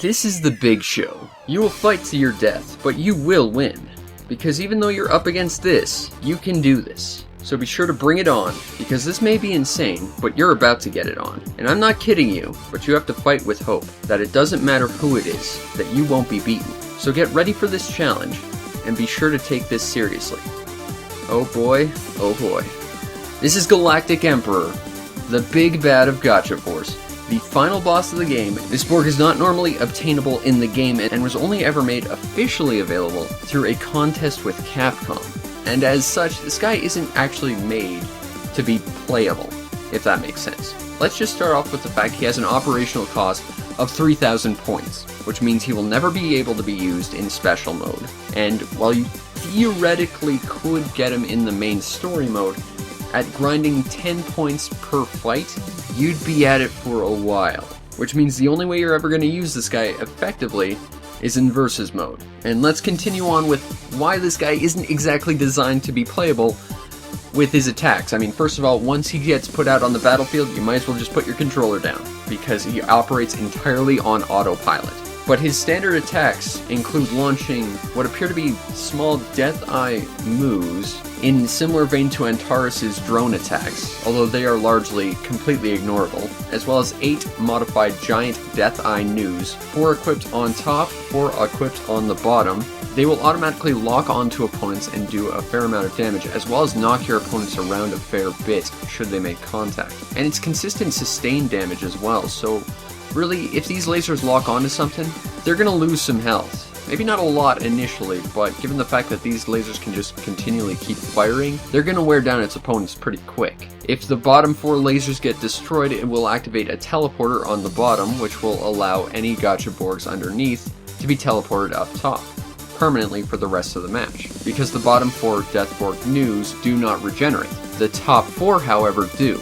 This is the big show. You will fight to your death, but you will win. Because even though you're up against this, you can do this. So be sure to bring it on, because this may be insane, but you're about to get it on. And I'm not kidding you, but you have to fight with hope, that it doesn't matter who it is, that you won't be beaten. So get ready for this challenge, and be sure to take this seriously. Oh boy, oh boy. This is Galactic Emperor, the big bad of Gotcha Borg, the final boss of the game. This Borg is not normally obtainable in the game and was only ever made officially available through a contest with Capcom. And as such, this guy isn't actually made to be playable, if that makes sense. Let's just start off with the fact he has an operational cost of 3,000 points, which means he will never be able to be used in special mode. And while you theoretically could get him in the main story mode, at grinding 10 points per fight, you'd be at it for a while. Which means the only way you're ever going to use this guy effectively is in versus mode. And let's continue on with why this guy isn't exactly designed to be playable with his attacks. I mean, first of all, once he gets put out on the battlefield, you might as well just put your controller down, because he operates entirely on autopilot. But his standard attacks include launching what appear to be small Death Eye moves in similar vein to Antares' drone attacks, although they are largely completely ignorable, as well as 8 modified giant Death Eye news, 4 equipped on top, 4 equipped on the bottom. They will automatically lock onto opponents and do a fair amount of damage, as well as knock your opponents around a fair bit should they make contact. And it's consistent sustained damage as well, so really, if these lasers lock onto something, they're gonna lose some health. Maybe not a lot initially, but given the fact that these lasers can just continually keep firing, they're gonna wear down its opponents pretty quick. If the bottom 4 lasers get destroyed, it will activate a teleporter on the bottom, which will allow any Gotcha Borgs underneath to be teleported up top permanently for the rest of the match, because the bottom 4 Death Borg news do not regenerate. The top 4, however, do.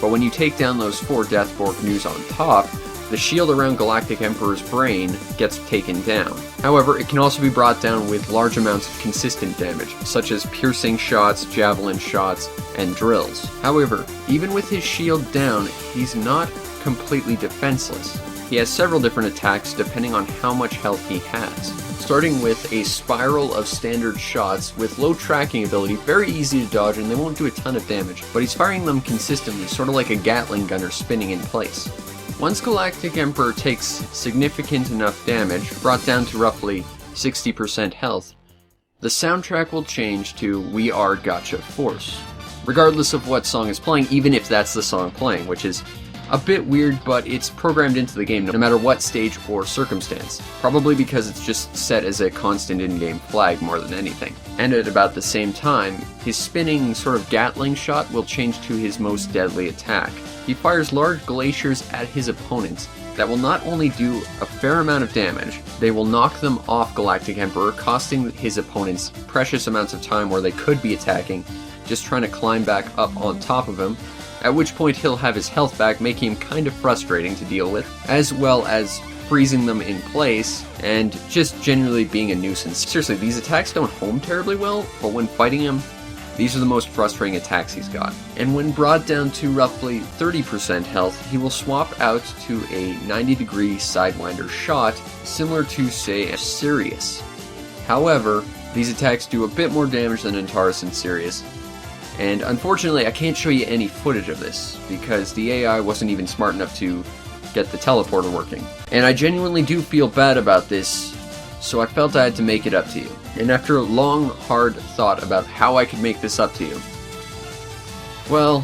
But when you take down those 4 Death Borg news on top, the shield around Galactic Emperor's brain gets taken down. However, it can also be brought down with large amounts of consistent damage, such as piercing shots, javelin shots, and drills. However, even with his shield down, he's not completely defenseless. He has several different attacks depending on how much health he has, starting with a spiral of standard shots with low tracking ability, very easy to dodge, and they won't do a ton of damage, but he's firing them consistently, sort of like a Gatling gunner spinning in place. Once Galactic Emperor takes significant enough damage, brought down to roughly 60% health, the soundtrack will change to We Are Gotcha Force, regardless of what song is playing, even if that's the song playing, which is a bit weird, but it's programmed into the game no matter what stage or circumstance, probably because it's just set as a constant in-game flag more than anything. And at about the same time, his spinning sort of Gatling shot will change to his most deadly attack. He fires large glaciers at his opponents that will not only do a fair amount of damage, they will knock them off Galactic Emperor, costing his opponents precious amounts of time where they could be attacking, just trying to climb back up on top of him, at which point he'll have his health back, making him kind of frustrating to deal with, as well as freezing them in place, and just generally being a nuisance. Seriously, these attacks don't home terribly well, but when fighting him, these are the most frustrating attacks he's got. And when brought down to roughly 30% health, he will swap out to a 90-degree Sidewinder shot, similar to, say, a Sirius. However, these attacks do a bit more damage than Antares and Sirius, and unfortunately I can't show you any footage of this, because the AI wasn't even smart enough to get the teleporter working. And I genuinely do feel bad about this, so I felt I had to make it up to you. And after a long, hard thought about how I could make this up to you, well,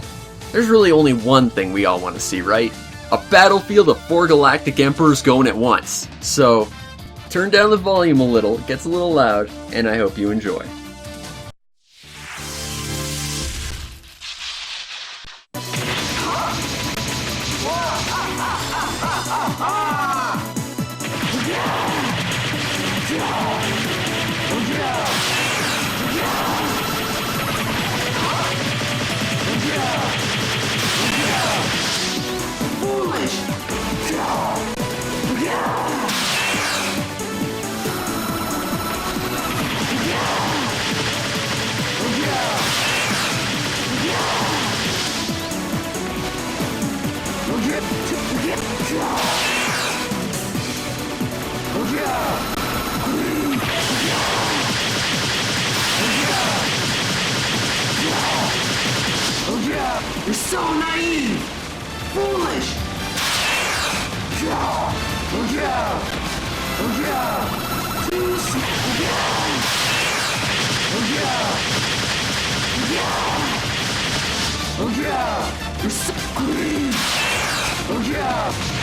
there's really only one thing we all want to see, right? A battlefield of 4 Galactic Emperors going at once. So, turn down the volume a little, it gets a little loud, and I hope you enjoy. Foolish! Scream! Yeah!